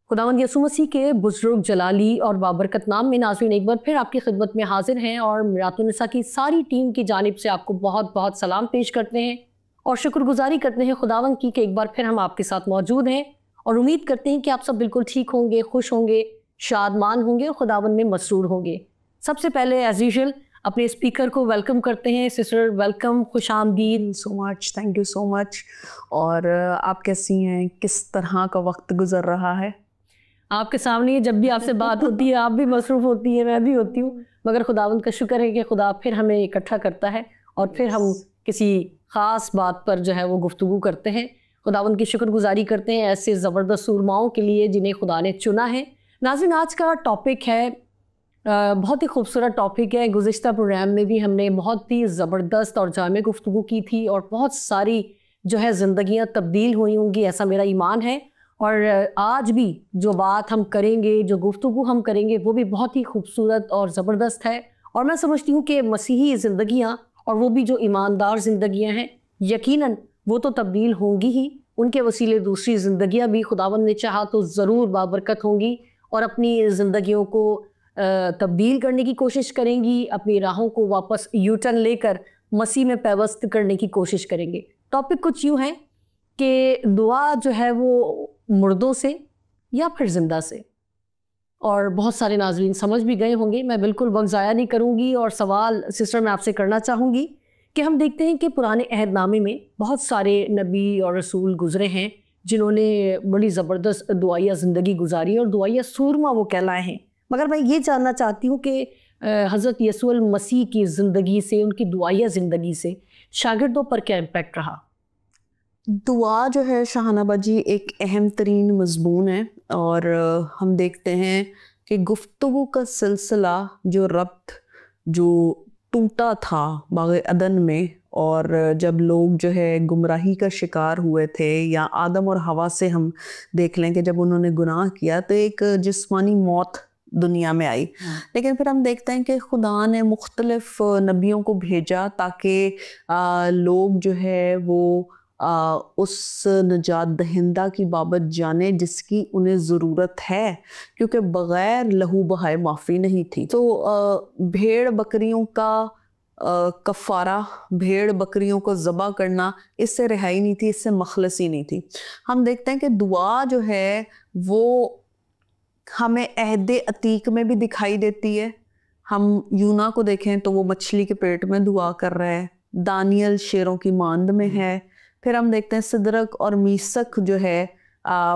खुदावंद यसु मसीह के बुजुर्ग जलाली और बाबरकत नाम में नाज़रीन एक बार फिर आपकी खिदमत में हाजिर हैं और मिरातुन्निसा की सारी टीम की जानिब से आपको बहुत बहुत सलाम पेश करते हैं और शुक्रगुजारी करते हैं खुदावंद की कि एक बार फिर हम आपके साथ मौजूद हैं और उम्मीद करते हैं कि आप सब बिल्कुल ठीक होंगे, खुश होंगे, शादमान होंगे और खुदावंद में मसरूर होंगे। सबसे पहले एज यूजुअल अपने स्पीकर को वेलकम करते हैं। सिस्टर वेलकम, खुश आमदीद। So much, thank you so much. और आप कैसी हैं? किस तरह का वक्त गुजर रहा है? आपके सामने जब भी आपसे बात होती है आप भी मसरूफ़ होती है, मैं भी होती हूँ, मगर खुदावंद का शुक्र है कि खुदा फिर हमें इकट्ठा करता है और फिर हम किसी ख़ास बात पर जो है वो गुफ्तगू करते हैं। खुदावंद की शुक्रगुजारी करते हैं ऐसे ज़बरदस्त सूरमाओं के लिए जिन्हें खुदा ने चुना है। नाज़रीन, आज का टॉपिक है बहुत ही खूबसूरत टॉपिक है। गुज़िश्ता प्रोग्राम में भी हमने बहुत ही ज़बरदस्त और जामे गुफ्तगू की थी और बहुत सारी जो है ज़िंदगियाँ तब्दील हुई होंगी, ऐसा मेरा ईमान है। और आज भी जो बात हम करेंगे, जो गुफ्तगू हम करेंगे, वो भी बहुत ही खूबसूरत और ज़बरदस्त है। और मैं समझती हूँ कि मसीही ज़िंदगियाँ और वो भी जो ईमानदार ज़िंदगियाँ हैं, यकीनन वो तो तब्दील होंगी ही, उनके वसीले दूसरी ज़िंदगियाँ भी खुदावंद ने चाहा तो ज़रूर बाबरकत होंगी और अपनी ज़िंदगियों को तब्दील करने की कोशिश करेंगी, अपनी राहों को वापस यूटर्न लेकर मसीह में पैवस्त करने की कोशिश करेंगे। टॉपिक कुछ यूँ है कि दुआ जो है वो मुर्दों से या फिर ज़िंदा से। और बहुत सारे नाज़रीन समझ भी गए होंगे, मैं बिल्कुल वक्त ज़ाया नहीं करूँगी और सवाल सिस्टर मैं आपसे करना चाहूँगी कि हम देखते हैं कि पुराने अहदनामे में बहुत सारे नबी और रसूल गुज़रे हैं जिन्होंने बड़ी ज़बरदस्त दुआया ज़िंदगी गुजारी और दुआया सूरमा वो कहलाए हैं। मगर मैं ये जानना चाहती हूँ कि हज़रत यीशु मसीह की ज़िंदगी से, उनकी दुआया ज़िंदगी से शागिर्दों पर क्या इम्पेक्ट रहा? दुआ जो है शाहाना बाजी एक अहम तरीन मज़मून है और हम देखते हैं कि गुफ्तगू का सिलसिला जो रब्त जो टूटा था बाग़ अदन में, और जब लोग जो है गुमराही का शिकार हुए थे, या आदम और हवा से हम देख लें कि जब उन्होंने गुनाह किया तो एक जिस्मानी मौत दुनिया में आई। लेकिन फिर हम देखते हैं कि खुदा ने मुख्तलिफ नबियों को भेजा ताकि लोग जो है वो उस नजात दहिंदा की बाबत जाने जिसकी उन्हें ज़रूरत है, क्योंकि बग़ैर लहू बहाए माफ़ी नहीं थी। तो भेड़ बकरियों का कफ़ारा, भेड़ बकरियों को ज़बा करना, इससे रिहाई नहीं थी, इससे मखलसी नहीं थी। हम देखते हैं कि दुआ जो है वो हमें अहदे अतीक में भी दिखाई देती है। हम यूना को देखें तो वो मछली के पेट में दुआ कर रहा है, दानियल शेरों की मांद में है। फिर हम देखते हैं सिदरक और मीसक जो है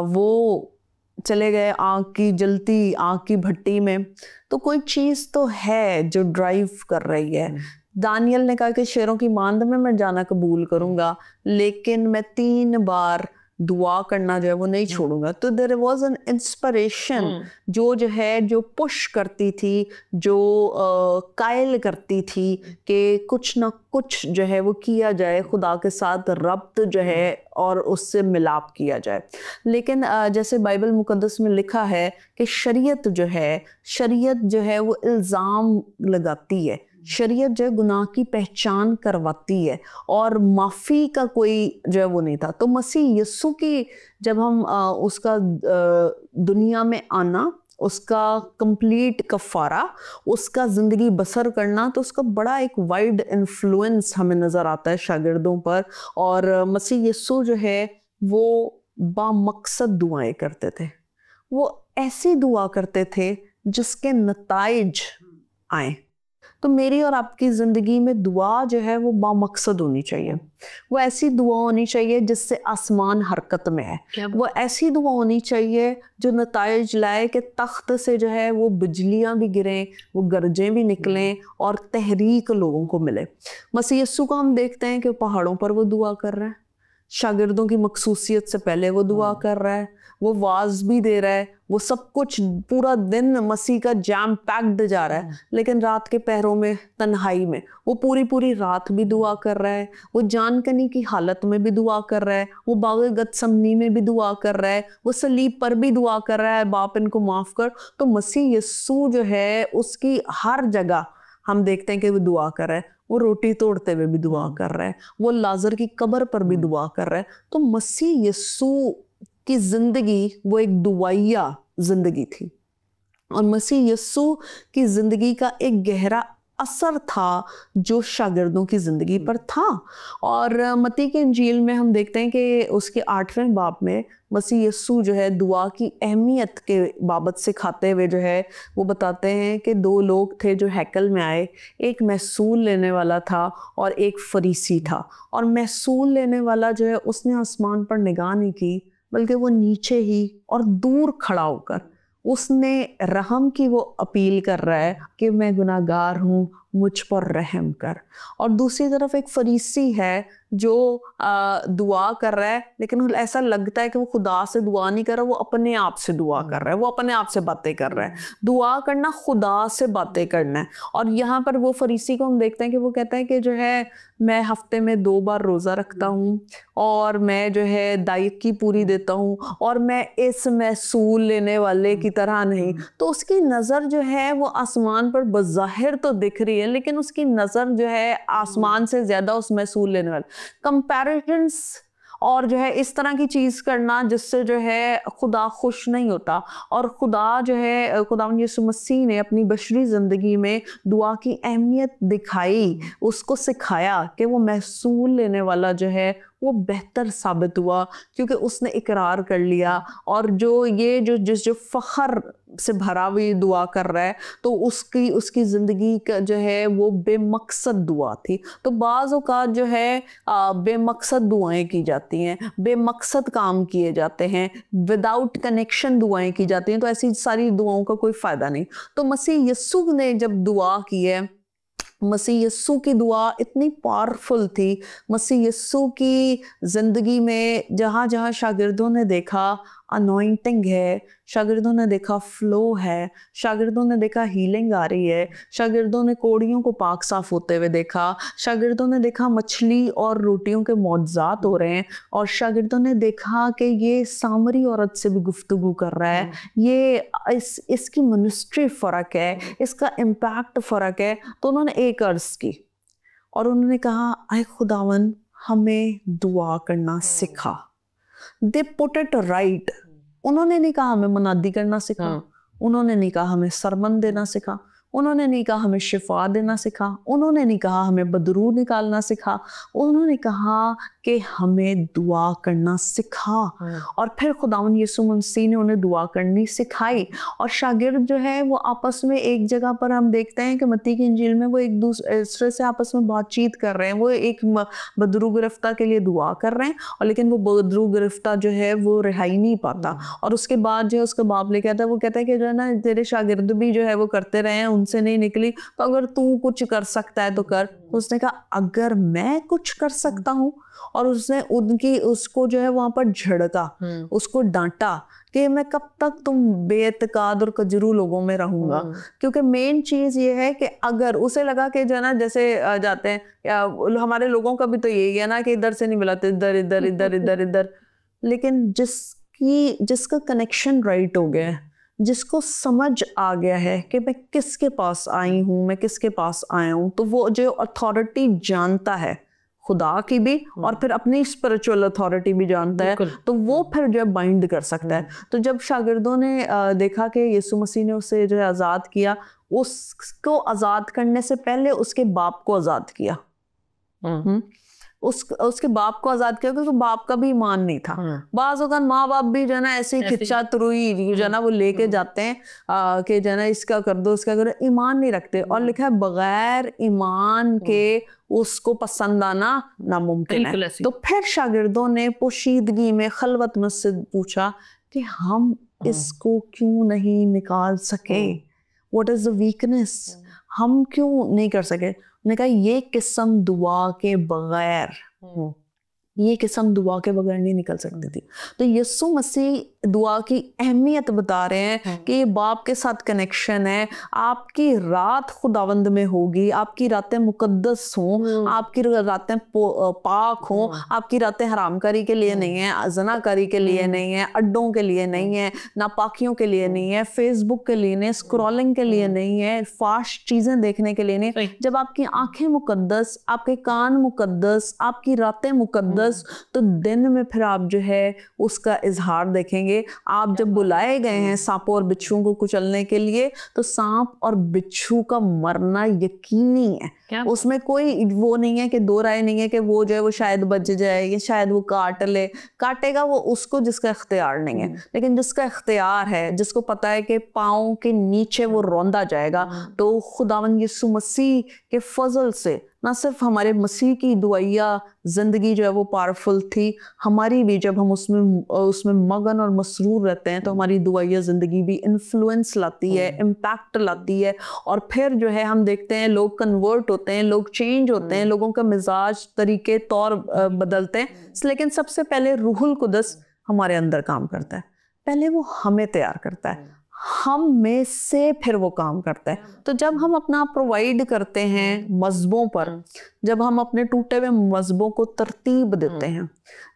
वो चले गए आग की जलती आग की भट्टी में। तो कोई चीज़ तो है जो ड्राइव कर रही है। दानियल ने कहा कि शेरों की मांद में मैं जाना कबूल करूँगा, लेकिन मैं 3 बार दुआ करना जो है वो नहीं छोड़ूंगा। तो देयर वाज एन इंस्पिरेशन जो है जो पुश करती थी, जो कायल करती थी कि कुछ ना कुछ जो है वो किया जाए, खुदा के साथ रब्त जो है और उससे मिलाप किया जाए। लेकिन जैसे बाइबल मुकद्दस में लिखा है कि शरीयत जो है वो इल्ज़ाम लगाती है, शरीयत जो है गुनाह की पहचान करवाती है और माफ़ी का कोई जो है वो नहीं था। तो मसीह यीशु की जब हम उसका दुनिया में आना, उसका कंप्लीट कफ़ारा, उसका ज़िंदगी बसर करना, तो उसका बड़ा एक वाइड इन्फ्लुएंस हमें नज़र आता है शागिर्दों पर। और मसीह यीशु जो है वो बामकसद दुआएं करते थे। वो ऐसी दुआ करते थे जिसके नताइज आए। तो मेरी और आपकी ज़िंदगी में दुआ जो है वो बामकसद होनी चाहिए। वो ऐसी दुआ होनी चाहिए जिससे आसमान हरकत में है। वो ऐसी दुआ होनी चाहिए जो नताइज लाए कि तख्त से जो है वो बिजलियाँ भी गिरें, वो गरजें भी निकलें और तहरीक लोगों को मिले। मसीह यीशु को हम देखते हैं कि पहाड़ों पर वो दुआ कर रहा है, शागिर्दों की मखसूसियत से पहले वो दुआ कर रहा है, वो वाज भी दे रहा है, वो सब कुछ पूरा दिन मसीह का जैम पैक्ड जा रहा है। लेकिन रात के पहरों में तन्हाई में वो पूरी रात भी दुआ कर रहा है, वो जानकनी की हालत में भी दुआ कर रहा है, वो बाग़ गतसमनी में भी दुआ कर रहा है, वो सलीब पर भी दुआ कर रहा है, बाप इनको माफ़ कर। तो मसीह यीशु जो है उसकी हर जगह हम देखते हैं कि वो दुआ कर रहा है। वो रोटी तोड़ते हुए भी दुआ कर रहा है, वो लाजर की कब्र पर भी दुआ कर रहा है। तो मसीह यीशु की जिंदगी वो एक दुआया जिंदगी थी, और मसीह यस्सु की जिंदगी का एक गहरा असर था जो शागिर्दों की ज़िंदगी पर था। और मत्ती के इंजील में हम देखते हैं कि उसके 8वें बाब में मसीह यस्सु जो है दुआ की अहमियत के बाबत सिखाते हुए जो है वो बताते हैं कि 2 लोग थे जो हैकल में आए, एक महसूल लेने वाला था और एक फरीसी था। और महसूल लेने वाला जो है उसने आसमान पर निगाह नहीं की, बल्कि वो नीचे ही और दूर खड़ा होकर उसने रहम की वो अपील कर रहा है कि मैं गुनाहगार हूँ, मुझ पर रहम कर। और दूसरी तरफ एक फरीसी है जो दुआ कर रहा है, लेकिन ऐसा लगता है कि वो खुदा से दुआ नहीं कर रहा, वो अपने आप से दुआ कर रहा है, वो अपने आप से बातें कर रहा है। दुआ करना खुदा से बातें करना है। और यहाँ पर वो फरीसी को हम देखते हैं कि वो कहता है कि जो है मैं हफ्ते में 2 बार रोज़ा रखता हूँ, और मैं जो है दायकी पूरी देता हूँ, और मैं इस महसूल लेने वाले की तरह नहीं। तो उसकी नज़र जो है वो आसमान पर बज़ाहिर तो दिख रही है, लेकिन उसकी नज़र जो है आसमान से ज़्यादा उस महसूल लेने वाले कंपैरिजन्स और जो है इस तरह की चीज़ करना जिससे जो है खुदा खुश नहीं होता। और खुदा जो है खुदावंद यीशु मसीह ने अपनी बशरी ज़िंदगी में दुआ की अहमियत दिखाई, उसको सिखाया कि वो महसूल लेने वाला जो है वो बेहतर साबित हुआ, क्योंकि उसने इकरार कर लिया। और जो फ़ख्र से भरा हुई दुआ कर रहा है, तो उसकी ज़िंदगी का जो है वो बेमकसद दुआ थी। तो बाज़ औक़ात जो है बेमकसद दुआएं की जाती हैं, बेमकसद काम किए जाते हैं, विदाउट कनेक्शन दुआएं की जाती हैं, तो ऐसी सारी दुआओं का कोई फ़ायदा नहीं। तो मसीह यस्सु ने जब दुआ की है, मसीह यस्सु की दुआ इतनी पावरफुल थी। मसीह यस्सु की ज़िंदगी में जहाँ जहाँ शागिर्दों ने देखा अनॉइंटिंग है, शागिर्दों ने देखा फ्लो है, शागिर्दों ने देखा हीलिंग आ रही है, शागिर्दों ने कोड़ियों को पाक साफ होते हुए देखा, शागिर्दों ने देखा मछली और रोटियों के मौजज़ात हो रहे हैं, और शागिर्दों ने देखा कि ये सामरी औरत से भी गुफ्तगू कर रहा है, ये इसकी मिनिस्ट्री फ़र्क है, इसका इम्पैक्ट फ़र्क है। तो उन्होंने एक अर्ज़ की और उन्होंने कहा, आए खुदावन हमें दुआ करना सिखा। They put it right. उन्होंने नहीं कहा हमें मुनादी करना सिखा, उन्होंने नहीं कहा हमें सरमन देना सिखा, उन्होंने नहीं कहा हमें शिफा देना सिखा, उन्होंने नहीं कहा हमें बदरू निकालना सिखा, उन्होंने कहा कि हमें दुआ करना सिखा। और फिर खुदावंद यीशु मसीह ने उन्हें दुआ करनी सिखाई। और शागिर्द जो है वो आपस में एक जगह पर हम देखते हैं कि मत्ती की इंजील में वो एक दूसरे से आपस में बातचीत कर रहे हैं। वो एक बदरू गिरफ्ता के लिए दुआ कर रहे हैं, और लेकिन वो बदरू गिरफ्ता जो है वो रिहाई नहीं पाता। और उसके बाद जो है उसका बाप लेके आता है, वो कहता है कि जो है ना तेरे शागिर्द भी जो है वो करते रहे हैं, उनसे नहीं निकली, तो अगर तू कुछ कर सकता है तो कर। उसने कहा अगर मैं कुछ कर सकता हूँ, और उसने उसको जो है वहां पर झड़का, उसको डांटा कि मैं कब तक तुम बेएतकाद और कजरू लोगों में रहूंगा। क्योंकि मेन चीज ये है कि अगर उसे लगा कि जो है ना जैसे जाते हैं, या हमारे लोगों का भी तो यही है ना कि इधर से नहीं मिलाते, इधर इधर इधर इधर इधर। लेकिन जिसका कनेक्शन राइट हो गया है, जिसको समझ आ गया है कि मैं किसके पास आई हूँ, मैं किसके पास आया हूँ, तो वो जो अथॉरिटी जानता है खुदा की भी, और फिर अपनी स्पिरिचुअल अथॉरिटी भी जानता है, तो वो फिर जो है बाइंड कर सकता है। तो जब शागिर्दों ने देखा कि यीशु मसीह ने उसे जो है आज़ाद किया, उसको आज़ाद करने से पहले उसके बाप को आज़ाद किया। उसके बाप को आज़ाद किया, क्योंकि बाप का भी ईमान नहीं था। बाज़ औक़ात माँ बाप भी जो है ना ऐसे खिच्चा तुरुई जो है ना वो लेके जाते हैं कि जो है ना इसका कर दो, इसका करो, ईमान नहीं रखते। और लिखा है बगैर ईमान के उसको पसंद आना नामुमकिन है। तो फिर शागिर्दों ने पोशीदगी में खलवत में से पूछा कि हम इसको क्यों नहीं निकाल सके, व्हाट इज द वीकनेस, हम क्यों नहीं कर सके। उन्होंने कहा ये किस्म दुआ के बगैर, ये किस्म दुआ के बगैर नहीं निकल सकती थी। तो यीशु मसीह दुआ की अहमियत बता रहे हैं कि ये बाप के साथ कनेक्शन है। आपकी रात खुदावंद में होगी, आपकी रातें मुकद्दस हों, आपकी रातें पाक हों, आपकी रातें हरामकारी के लिए नहीं है, ज़नाकारी के लिए नहीं है, अड्डों के लिए नहीं है, नापाकियों के लिए नहीं है, फेसबुक के लिए नहीं, स्क्रॉलिंग के लिए नहीं है, फास्ट चीज़ें देखने के लिए नहीं। जब आपकी आंखें मुकद्दस, आपके कान मुकद्दस, आपकी रातें मुकद्दस, मुकद्दस, तो दिन में फिर आप जो है उसका इजहार देखेंगे। आप जब बुलाए गए हैं सांपों और बिच्छुओं को कुचलने के लिए, तो सांप और बिच्छू का मरना यकीनी है, उसमें कोई वो नहीं है कि दो राय नहीं है कि वो जो है वो शायद बच जाए या शायद वो काट ले। काटेगा वो उसको जिसका इख्तियार नहीं है, लेकिन जिसका इख्तियार है, जिसको पता है कि पाँव के नीचे वो रौंदा जाएगा, तो खुदावंद यीशु मसीह के फजल से ना सिर्फ हमारे मसीह की दुआया जिंदगी जो है वो पावरफुल थी, हमारी भी जब हम उसमें मगन और मसरूर रहते हैं तो हमारी दुआया जिंदगी भी इन्फ्लुएंस लाती है, इम्पैक्ट लाती है। और फिर जो है हम देखते हैं लोग कन्वर्ट होते हैं, लोग चेंज होते हैं, लोगों का मिजाज तरीके तौर बदलते हैं। लेकिन सबसे पहले रूहुल कुदस हमारे अंदर काम करता है, पहले वो हमें तैयार करता है, हम में से फिर वो काम करता है। तो जब हम अपना प्रोवाइड करते हैं मज़हबों पर, जब हम अपने टूटे हुए मज़हबों को तरतीब देते हैं,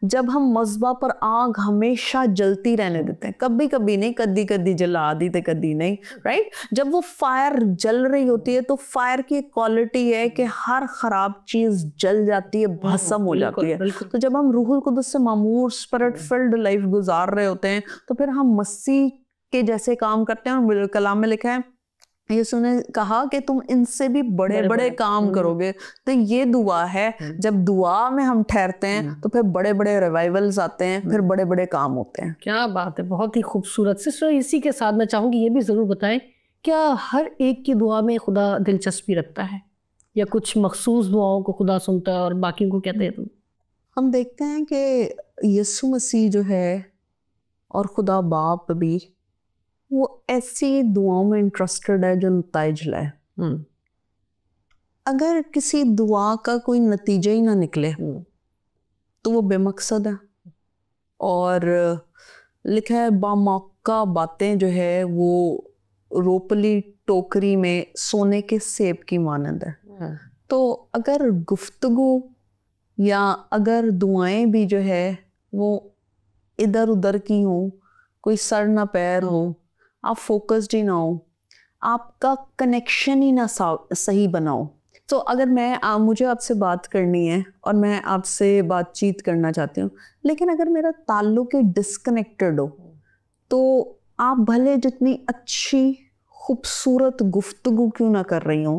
जब हम मज़हबा पर आग हमेशा जलती रहने देते हैं, कभी कभी नहीं, कदी कदी जला दी तो कदी नहीं, राइट। जब वो फायर जल रही होती है तो फायर की एक क्वालिटी है कि हर खराब चीज जल जाती है, भस्म हो जाती है। तो जब हम रूहुल कुदस से मामूर स्पिरिट फिल्ड लाइफ गुजार रहे होते हैं तो फिर हम मसीह के जैसे काम करते हैं। और कलाम में लिखा है, यीशु ने कहा कि तुम इनसे भी बड़े बड़े काम करोगे। तो ये दुआ है, जब दुआ में हम ठहरते हैं तो फिर बड़े बड़े रिवाइवल्स आते हैं, फिर बड़े बड़े काम होते हैं। क्या बात है, बहुत ही खूबसूरत। सिस्टर, इसी के साथ मैं चाहूँगी ये भी ज़रूर बताएं, क्या हर एक की दुआ में खुदा दिलचस्पी रखता है या कुछ मखसूस दुआओं को खुदा सुनता है और बाकी को कहते हैं? हम देखते हैं कि यीशु मसीह जो है और खुदा बाप भी, वो ऐसी दुआओं में इंटरेस्टेड है जो नतीज लाए। अगर किसी दुआ का कोई नतीजा ही ना निकले तो वो बेमकसद है। और लिखा है, बामौका बातें जो है वो रोपली टोकरी में सोने के सेब की मानंद है। तो अगर गुफ्तगू या अगर दुआएं भी जो है वो इधर उधर की हो, कोई सर ना पैर हो, आप फोकस्ड ही ना हो, आपका कनेक्शन ही ना सही बनाओ। तो अगर मुझे आपसे बात करनी है और मैं आपसे बातचीत करना चाहती हूँ, लेकिन अगर मेरा ताल्लुक डिस्कनेक्टेड हो, तो आप भले जितनी अच्छी खूबसूरत गुफ्तगू क्यों ना कर रही हो,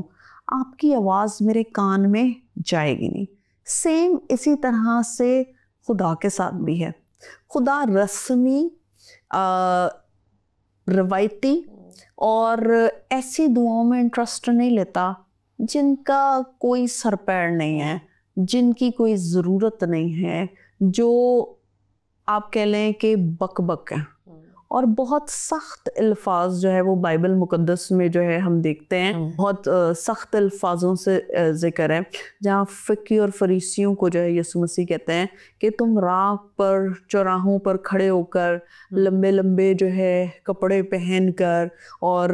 आपकी आवाज़ मेरे कान में जाएगी नहीं। सेम इसी तरह से खुदा के साथ भी है। खुदा रस्मी, रवायती और ऐसी दुआओं में इंटरेस्ट नहीं लेता जिनका कोई सर पैर नहीं है, जिनकी कोई ज़रूरत नहीं है, जो आप कह लें कि बकबक है। और बहुत सख्त अल्फाज जो है वो बाइबल मुकद्दस में जो है हम देखते हैं, बहुत सख्त अल्फाजों से जिक्र है, जहाँ फ़िकी और फरीसियों को जो है यीशु मसीह कहते हैं कि तुम राह पर चौराहों पर खड़े होकर लंबे लंबे जो है कपड़े पहन कर और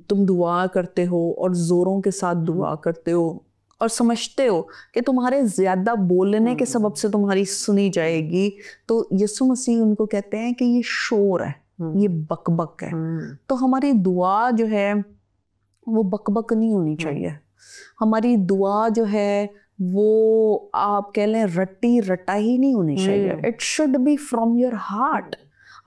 तुम दुआ करते हो और ज़ोरों के साथ दुआ करते हो और समझते हो कि तुम्हारे ज़्यादा बोलने के सबब से तुम्हारी सुनी जाएगी। तो यीशु मसीह उनको कहते हैं कि ये शोर है, ये बकबक है। तो हमारी दुआ जो है वो बकबक नहीं होनी चाहिए। हमारी दुआ जो है वो आप कह लें रटी रटाई नहीं होनी चाहिए। It should be from your heart.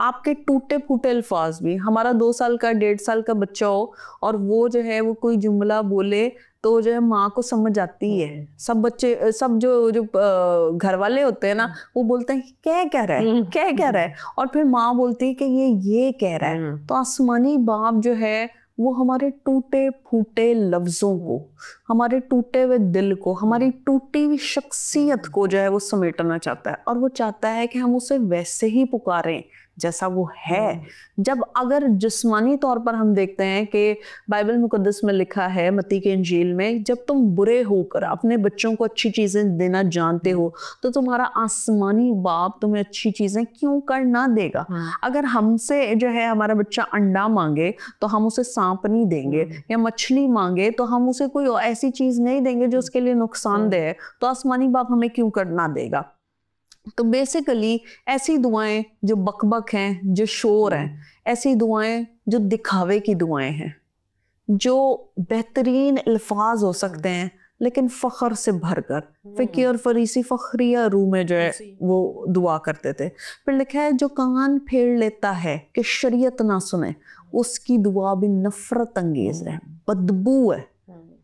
आपके टूटे फूटे अल्फाज भी, हमारा 2 साल का 1.5 साल का बच्चा हो और वो जो है वो कोई जुमला बोले तो जो है माँ को समझ आती है। सब बच्चे, सब जो घर वाले होते हैं ना, वो बोलते हैं क्या कह रहा है, क्या कह रहा है, और फिर माँ बोलती है कि ये कह रहा है। तो आसमानी बाप जो है वो हमारे टूटे फूटे लफ्ज़ों को, हमारे टूटे हुए दिल को, हमारी टूटी हुई शख्सियत को जो है वो समेटना चाहता है। और वो चाहता है कि हम उसे वैसे ही पुकारें जैसा वो है। जब अगर जिस्मानी तौर पर हम देखते हैं कि बाइबल मुकद्दस में लिखा है मत्ती के इंजील में, जब तुम बुरे होकर अपने बच्चों को अच्छी चीज़ें देना जानते हो तो तुम्हारा आसमानी बाप तुम्हें अच्छी चीज़ें क्यों कर ना देगा। अगर हमसे जो है हमारा बच्चा अंडा मांगे तो हम उसे सांप नहीं देंगे, या मछली मांगे तो हम उसे कोई ऐसी चीज़ नहीं देंगे जो उसके लिए नुकसानदेह है। तो आसमानी बाप हमें क्यों करना देगा। तो बेसिकली ऐसी दुआएं जो बकबक हैं, जो शोर हैं, ऐसी दुआएं जो दिखावे की दुआएं हैं, जो बेहतरीन अल्फाज हो सकते हैं लेकिन फ़ख्र से भरकर। फ़िकी और फरीसी फ़ख्रिया रूह में जो है वो दुआ करते थे। फिर लिखा है जो कान फेर लेता है कि शरीयत ना सुने, उसकी दुआ भी नफरत अंगेज है, बदबू है,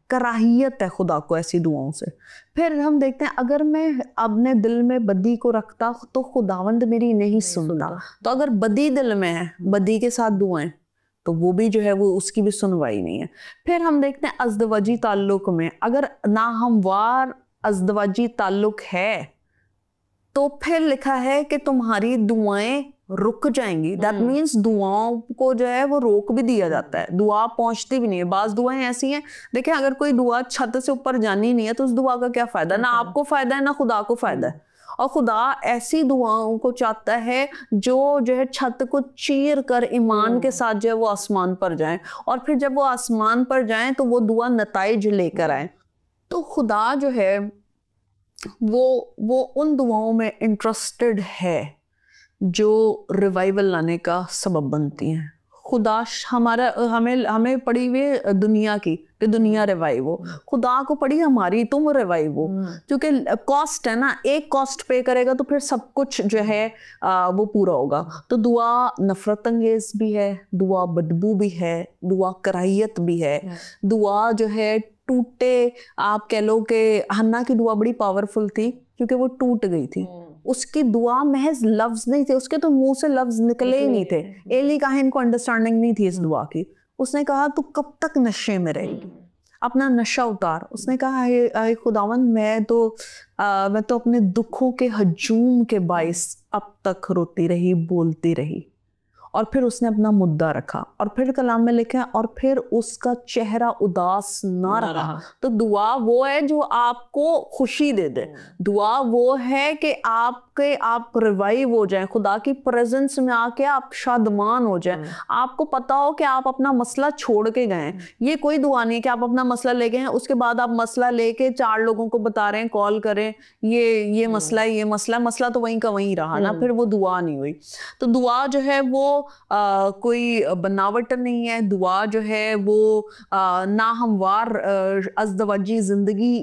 कराहियत है खुदा को ऐसी दुआओं से। फिर हम देखते हैं अगर मैं अपने दिल में बदी को रखता तो खुदावंद मेरी नहीं सुनता। तो अगर बदी दिल में है, बदी के साथ दुआएं, तो वो भी जो है वो उसकी भी सुनवाई नहीं है। फिर हम देखते हैं अज़दवाजी ताल्लुक में अगर नाहमवार अज़दवाजी ताल्लुक है तो फिर लिखा है कि तुम्हारी दुआएं रुक जाएंगी। दैट मीन्स दुआओं को जो है वो रोक भी दिया जाता है, दुआ पहुंचती भी नहीं है। बाज दुआएं ऐसी हैं, देखें अगर कोई दुआ छत से ऊपर जानी नहीं है तो उस दुआ का क्या फायदा, ना आपको फायदा है ना खुदा को फायदा है। और खुदा ऐसी दुआओं को चाहता है जो है छत को चीर कर ईमान के साथ जो है वो आसमान पर जाए, और फिर जब वो आसमान पर जाए तो वो दुआ नताइज लेकर आए। तो खुदा जो है वो उन दुआओं में इंटरेस्टेड है जो रिवाइवल लाने का सबब बनती हैं। खुदा हमें पड़ी हुई दुनिया की कि दुनिया रिवाइव हो, खुदा को पड़ी हमारी तुम रिवाइव हो। क्योंकि कॉस्ट है ना, एक कॉस्ट पे करेगा तो फिर सब कुछ जो है वो पूरा होगा। तो दुआ नफरत अंगेज भी है, दुआ बदबू भी है, दुआ कराहियत भी है, दुआ जो है टूटे, आप कह लो कि हन्ना की दुआ बड़ी पावरफुल थी क्योंकि वो टूट गई थी। उसकी दुआ महज लफ्ज नहीं थे, उसके तो मुंह से लफ्ज निकले ही नहीं थे। एली काहिन को अंडरस्टैंडिंग नहीं थी इस दुआ की। उसने कहा तू कब तक नशे में रहेगी, अपना नशा उतार। उसने कहा हे खुदावन मैं तो अपने दुखों के हजूम के बाइस अब तक रोती रही, बोलती रही। और फिर उसने अपना मुद्दा रखा, और फिर कलाम में लिखा है और फिर उसका चेहरा उदास ना रहा। तो दुआ वो है जो आपको खुशी दे दे, दुआ वो है कि आप रिवाइव हो जाए, खुदा की प्रेजेंस में आके आप शादमान हो जाए। आपको पता हो कि आप अपना मसला छोड़ के गए। ये कोई दुआ नहीं है कि आप अपना मसला ले गए हैं, उसके बाद आप मसला लेके 4 लोगों को बता रहे हैं, कॉल करें ये मसला है, ये मसला तो वहीं का वहीं रहा ना, फिर वो दुआ नहीं हुई। तो दुआ जो है वो कोई बनावट नहीं है। दुआ जो है वो नाहमवार अज़दवाजी जिंदगी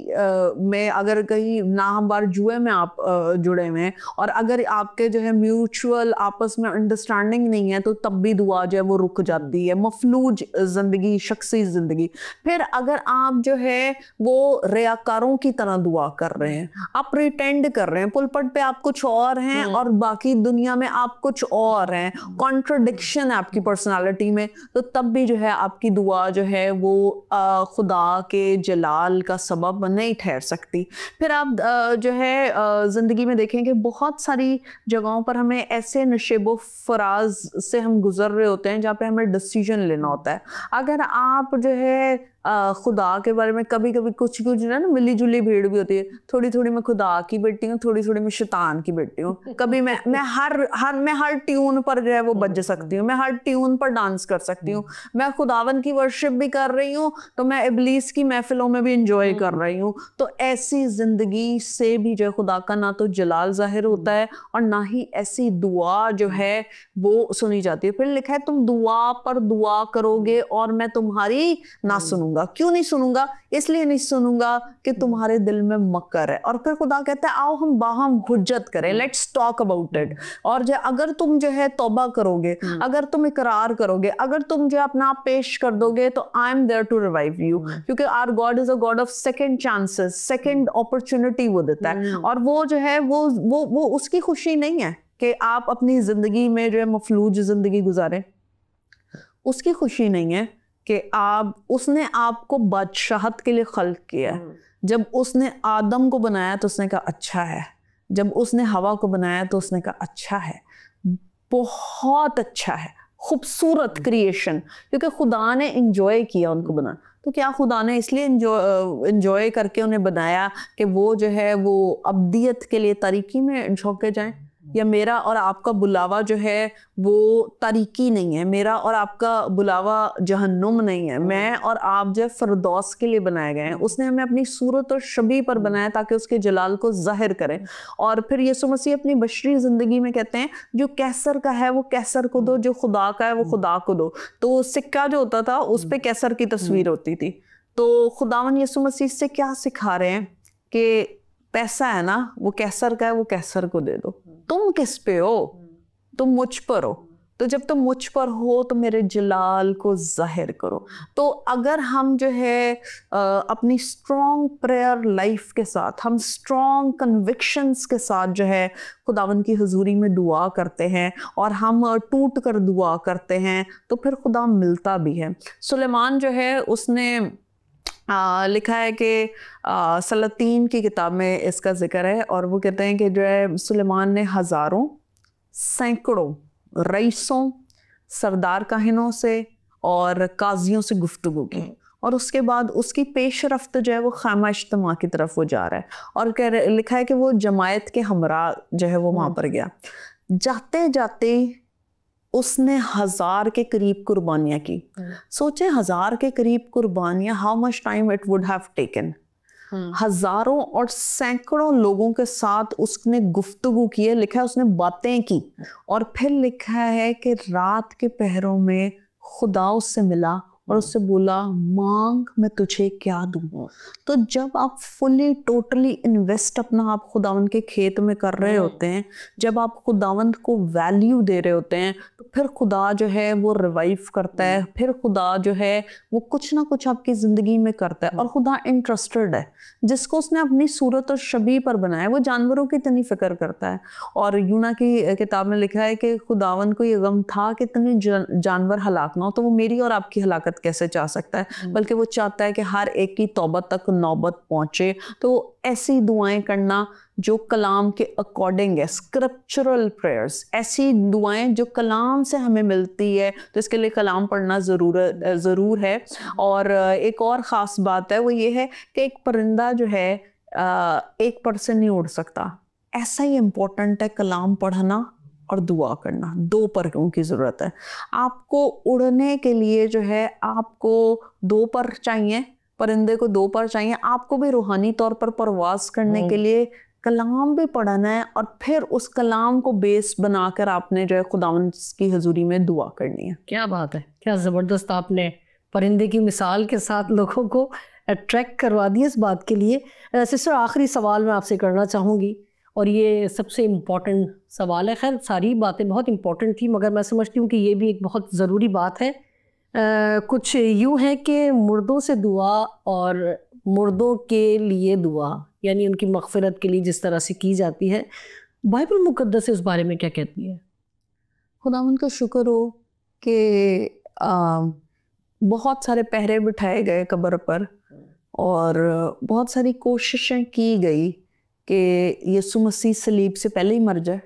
में अगर कहीं नाहमवार जुए में आप जुड़े हुए हैं और अगर आपके जो है म्यूचुअल आपस में अंडरस्टैंडिंग नहीं है तो तब भी दुआ जो है वो रुक जाती है। मफलूज जिंदगी, शख्सी जिंदगी। फिर अगर आप जो है वो रियाकारों की तरह दुआ कर रहे हैं, आप प्रिटेंड कर रहे हैं, पुलपट पे आप कुछ और हैं और बाकी दुनिया में आप कुछ और हैं, कॉन्ट्रडिक्शन है आपकी पर्सनालिटी में, तो तब भी जो है आपकी दुआ जो है वो खुदा के जलाल का सबब नहीं ठहर सकती। फिर आप जो है ज़िंदगी में देखेंगे बहुत सारी जगहों पर हमें ऐसे नशेबो फराज से हम गुजर रहे होते हैं जहाँ पे हमें डिसीजन लेना होता है। अगर आप जो है खुदा के बारे में कभी कभी कुछ ना मिली जुली भीड़ भी होती है, थोड़ी थोड़ी मैं खुदा की बेटी हूँ, थोड़ी थोड़ी मैं शैतान की बेटी हूँ। कभी मैं हर ट्यून पर जो है वो बज सकती हूँ, मैं हर ट्यून पर डांस कर सकती हूँ। मैं खुदावन की वर्शिप भी कर रही हूँ तो मैं इब्लीस की महफिलों में भी इंजॉय कर रही हूँ। तो ऐसी जिंदगी से भी जो है खुदा का ना तो जलाल जाहिर होता है और ना ही ऐसी दुआ जो है वो सुनी जाती है। फिर लिखा है तुम दुआ पर दुआ करोगे और मैं तुम्हारी ना सुनूंगा। क्यों नहीं सुनूंगा? इसलिए नहीं सुनूंगा कि तुम्हारे दिल में मकर है। और फिर खुदा कहता है आओ हम बाहम हुज्जत करें, लेट्स टॉक अबाउट इट। और जो अगर तुम जो है तौबा करोगे, अगर तुम इकरार करोगे, अगर तुम जो अपना आप पेश कर दोगे तो I am there to revive you, क्योंकि our God is a God of second chances, second opportunity वो देता है। और वो जो है वो उसकी खुशी नहीं है कि आप अपनी जिंदगी में जो है मफलूज जिंदगी गुजारें, उसकी खुशी नहीं है कि उसने आपको बादशाहत के लिए खल्क किया है। जब उसने आदम को बनाया तो उसने कहा अच्छा है, जब उसने हवा को बनाया तो उसने कहा अच्छा है, बहुत अच्छा है, खूबसूरत क्रिएशन, क्योंकि खुदा ने इंजॉय किया उनको बना। तो क्या खुदा ने इसलिए इंजॉय करके उन्हें बनाया कि वो जो है वो अब्दियत के लिए तारीकी में झोंके जाएं? या मेरा और आपका बुलावा जो है वो तारीकी नहीं है, मेरा और आपका बुलावा जहन्नुम नहीं है। मैं और आप जो फरदौस के लिए बनाए गए हैं। उसने हमें अपनी सूरत और शबी पर बनाया ताकि उसके जलाल को जाहिर करें। और फिर यीशु मसीह अपनी बशरी जिंदगी में कहते हैं जो कैसर का है वो कैसर को दो, जो खुदा का है वो खुदा को दो। तो सिक्का जो होता था उस पे कैसर की तस्वीर होती थी। तो खुदावन यीशु मसीह से क्या सिखा रहे हैं कि पैसा है ना, वो कैसर का है, वो कैसर को दे दो। तुम किस पे हो? तुम मुझ पर हो। तो जब तुम मुझ पर हो तो मेरे जलाल को जाहिर करो। तो अगर हम जो है अपनी स्ट्रॉन्ग प्रेयर लाइफ के साथ, हम स्ट्रॉन्ग कन्विक्शंस के साथ जो है खुदावन की हुजूरी में दुआ करते हैं और हम टूट कर दुआ करते हैं, तो फिर खुदा मिलता भी है। सुलेमान जो है उसने लिखा है कि सलातीन की किताब में इसका जिक्र है, और वो कहते हैं कि जो है सुलेमान ने हज़ारों सैकड़ों रईसों, सरदार काहिनों से और काजियों से गुफ्तगू की, और उसके बाद उसकी पेश रफ्त जो है वो खामा इज्तिमा की तरफ वो जा रहा है, और लिखा है कि वो जमायत के हमरा जो है वो वहाँ पर गया। जाते जाते उसने 1000 के करीब कुर्बानियाँ की। सोचे 1000 के करीब कुर्बानियाँ, how much time it would have taken. हजारों और सैकड़ों लोगों के साथ उसने गुफ्तगू की है, लिखा है उसने बातें की, और फिर लिखा है कि रात के पहरों में खुदा उससे मिला और उससे बोला मांग मैं तुझे क्या दूँ। तो जब आप फुली टोटली इन्वेस्ट अपना आप खुदावंद के खेत में कर रहे होते हैं, जब आप खुदावंद को वैल्यू दे रहे होते हैं, तो फिर खुदा जो है वो रिवाइव करता है, फिर खुदा जो है वो कुछ ना कुछ आपकी ज़िंदगी में करता है। और खुदा इंटरेस्टेड है, जिसको उसने अपनी सूरत और शबी पर बनाया वो जानवरों की इतनी फिक्र करता है। और यूना की किताब में लिखा है कि खुदावंद को ये गम था कि इतने जानवर हलाक ना हो, तो वो मेरी और आपकी हलाकत कैसे चाह सकता है, बल्कि वो चाहता है कि हर एक की तौबा तक नौबत पहुंचे। तो ऐसी दुआएं करना जो कलाम के अकॉर्डिंग है, स्क्रिप्चरल प्रेयर्स, ऐसी दुआएं जो कलाम से हमें मिलती है, तो इसके लिए कलाम पढ़ना ज़रूर है। और एक और ख़ास बात है वो ये है कि एक परिंदा जो है एक पर से नहीं उड़ सकता, ऐसा ही इम्पोर्टेंट है कलाम पढ़ना और दुआ करना। 2 परों की ज़रूरत है। आपको उड़ने के लिए जो है आपको 2 पर चाहिए, परिंदे को 2 पर चाहिए। आपको भी रूहानी तौर पर परवास करने के लिए कलाम भी पढ़ना है, और फिर उस कलाम को बेस बनाकर आपने जो है खुदावंद की हजूरी में दुआ करनी है। क्या बात है, क्या ज़बरदस्त आपने परिंदे की मिसाल के साथ लोगों को अट्रैक्ट करवा दिया इस बात के लिए। सिस्टर, आखिरी सवाल मैं आपसे करना चाहूँगी, और ये सबसे इम्पॉर्टेंट सवाल है। खैर सारी बातें बहुत इम्पॉर्टेंट थी, मगर मैं समझती हूँ कि ये भी एक बहुत ज़रूरी बात है। कुछ यूँ है कि मुर्दों से दुआ और मुर्दों के लिए दुआ, यानी उनकी मग़फ़िरत के लिए जिस तरह से की जाती है, बाइबल मुक़द्दस उस बारे में क्या कहती है? खुदावंद का शुक्र हो कि बहुत सारे पहरे बिठाए गए कब्र पर, और बहुत सारी कोशिशें की गई कि यीशु मसीह सलीब से पहले ही मर जाए,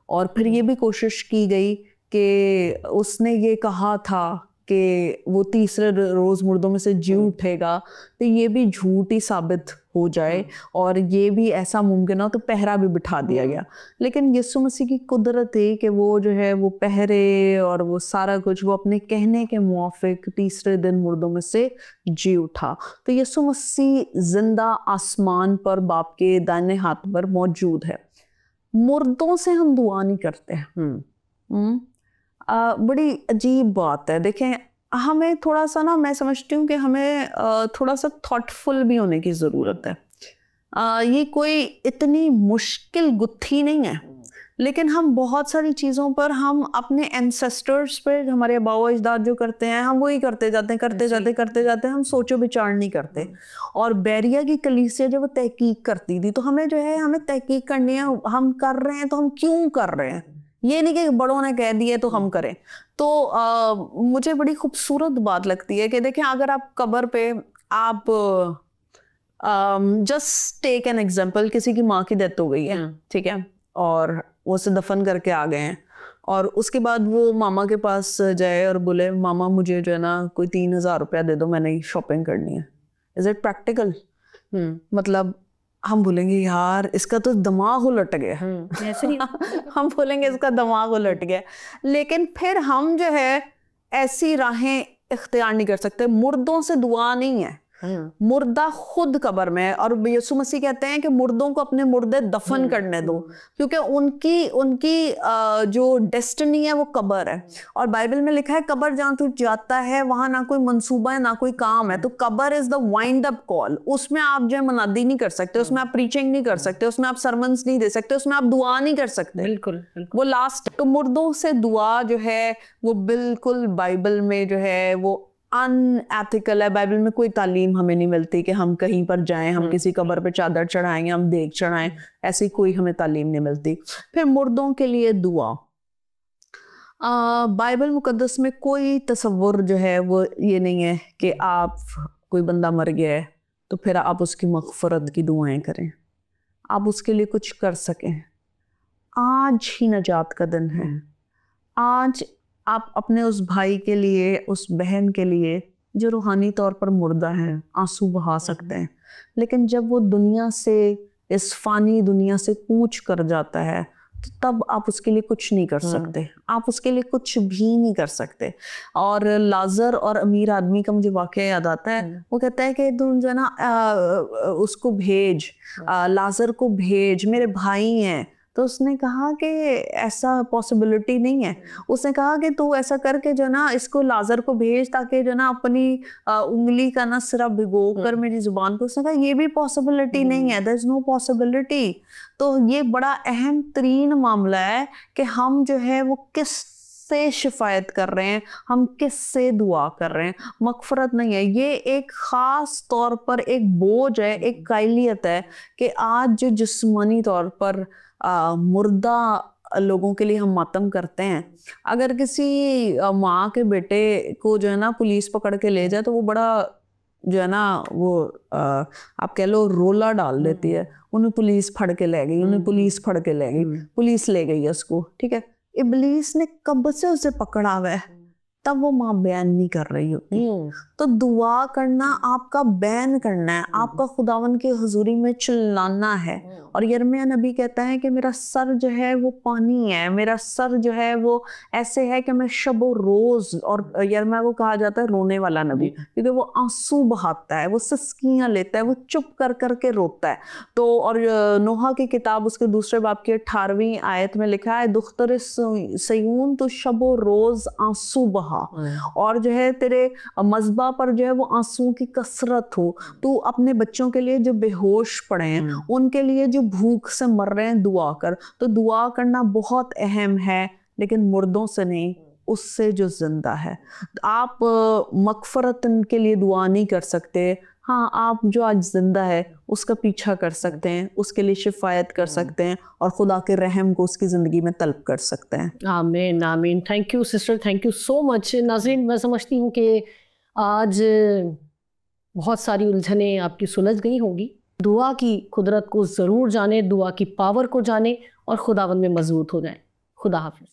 और फिर ये भी कोशिश की गई कि उसने ये कहा था कि वो तीसरे रोज़ मुर्दों में से जी उठेगा, तो ये भी झूठ ही साबित हो जाए, और ये भी ऐसा मुमकिन हो, तो पहरा भी बिठा दिया गया। लेकिन यीशु मसीह की कुदरत है कि वो जो है वो पहरे और वो सारा कुछ वो अपने कहने के मुआफिक तीसरे दिन मुर्दों में से जी उठा। तो यीशु मसीह जिंदा आसमान पर बाप के दाहिने हाथ पर मौजूद है। मुर्दों से हम दुआ नहीं करते हैं। बड़ी अजीब बात है। देखें, हमें थोड़ा सा ना, मैं समझती हूँ कि हमें थोड़ा सा थॉटफुल भी होने की ज़रूरत है। ये कोई इतनी मुश्किल गुत्थी नहीं है, लेकिन हम बहुत सारी चीज़ों पर हम अपने एंसेस्टर्स पर, हमारे आबाओ अजदाद जो करते हैं, हम वही करते जाते हैं, हम सोचो विचार नहीं करते। और बैरिया की कलीसिया जब वो तहकीक करती थी, तो हमें जो है हमें तहकीक करनी है, हम कर रहे हैं तो हम क्यों कर रहे हैं, ये नहीं कि बड़ों ने कह दिए तो हम करें। तो मुझे बड़ी खूबसूरत बात लगती है कि देखें, अगर आप कब्र पे आप जस्ट टेक एन एग्जांपल, किसी की माँ की डेथ हो गई है, ठीक है, और वो उसे दफन करके आ गए हैं, और उसके बाद वो मामा के पास जाए और बोले मामा मुझे जो है ना कोई 3000 रुपया दे दो, मैंने शॉपिंग करनी है। Is it practical? मतलब हम बोलेंगे यार इसका तो दिमाग उलट गया। हम बोलेंगे इसका दिमाग उलट गया। लेकिन फिर हम जो है ऐसी राहें इख्तियार नहीं कर सकते। मुर्दों से दुआ नहीं है, मुर्दा खुद कब्र में है, और यीशु मसीह कहते हैं कि मुर्दों को अपने मुर्दे दफन करने दो, क्योंकि उनकी उनकी जो डेस्टिनी है वो कब्र है। और बाइबल में लिखा है कब्र जहाँ तू जाता है वहां ना कोई मंसूबा है ना कोई काम है। तो कब्र is the wind up call. उसमें आप जो है मुनादी नहीं कर सकते, उसमें आप प्रीचिंग नहीं कर सकते, उसमें आप सरमन्स नहीं दे सकते, उसमें आप दुआ नहीं कर सकते। बिल्कुल वो लास्ट। तो मुर्दों से दुआ जो है वो बिल्कुल बाइबल में जो है वो अनएथिकल है। बाइबल में कोई तालीम हमें नहीं मिलती कि हम कहीं पर जाएं, हम किसी कब्र पे चादर चढ़ाएं, हम देग चढ़ाएं, ऐसी कोई हमें तालीम नहीं मिलती। फिर मुर्दों के लिए दुआ, बाइबल मुकद्दस में कोई तसव्वुर जो है वो ये नहीं है कि आप कोई बंदा मर गया है तो फिर आप उसकी मग़फ़रत की दुआएं करें, आप उसके लिए कुछ कर सकें। आज ही नजात का दिन है। आज आप अपने उस भाई के लिए, उस बहन के लिए जो रूहानी तौर पर मुर्दा है, आंसू बहा सकते हैं। लेकिन जब वो दुनिया से, इस फानी दुनिया से कूच कर जाता है, तो तब आप उसके लिए कुछ नहीं कर सकते, आप उसके लिए कुछ भी नहीं कर सकते। और लाजर और अमीर आदमी का मुझे वाकया याद आता है। वो कहता है कि तुम जो ना उसको भेज, लाजर को भेज, मेरे भाई हैं। तो उसने कहा कि ऐसा पॉसिबिलिटी नहीं है। उसने कहा कि तू ऐसा करके जो ना इसको लाजर को भेज, ताकि जो ना अपनी उंगली का ना सिरा भिगो कर मेरी जुबान को। उसने कहा ये भी पॉसिबिलिटी नहीं है, देयर इज नो पॉसिबिलिटी। तो ये बड़ा अहम तरीन मामला है कि हम जो है वो किस से शिफायत कर रहे हैं, हम किस से दुआ कर रहे हैं। मगफरत नहीं है, ये एक ख़ास तौर पर एक बोझ है, एक कायलियत है कि आज जो जिस्मानी तौर पर मुर्दा लोगों के लिए हम मातम करते हैं। अगर किसी माँ के बेटे को जो है ना पुलिस पकड़ के ले जाए तो वो बड़ा जो है ना वो आप कह लो रोला डाल देती है। उन्हें पुलिस फड़ के ले गई, उन्हें पुलिस फड़ के ले गई, पुलिस ले गई उसको, ठीक है। इब्लीस ने कब से उसे पकड़ा हुआ है, तब वो माँ बयान नहीं कर रही होती। तो दुआ करना आपका बयान करना है, आपका खुदावन के हुजूरी में चिल्लाना है। और यिर्मयाह नबी कहता है कि मेरा सर जो है वो पानी है, मेरा सर जो है वो ऐसे है कि मैं शबो रोज, और यिर्मयाह को कहा जाता है रोने वाला नबी, क्योंकि वो आंसू बहाता है, वो सिसकियां लेता है, वो चुप कर कर के रोता है। तो और नोहा की किताब उसके दूसरे बाब की 18वीं आयत में लिखा है, दुख्तर सयून तो शबो रोज आंसू बहा, और जो है तेरे मज़बा पर जो है वो आंसुओं की कसरत हो। तू अपने बच्चों के लिए जो बेहोश पड़े हैं, उनके लिए जो भूख से मर रहे हैं, दुआ कर। तो दुआ करना बहुत अहम है, लेकिन मुर्दों से नहीं, उससे जो जिंदा है। आप मगफरत के लिए दुआ नहीं कर सकते, हाँ आप जो आज जिंदा है उसका पीछा कर सकते हैं, उसके लिए शिफायत कर सकते हैं, और खुदा के रहम को उसकी ज़िंदगी में तलब कर सकते हैं। आमीन आमीन। Thank you sister, thank you so much. नाज़रीन, मैं समझती हूँ कि आज बहुत सारी उलझनें आपकी सुलझ गई होंगी। दुआ की कुदरत को ज़रूर जाने, दुआ की पावर को जाने, और खुदावन में मजबूत हो जाए। खुदा हाफिज़।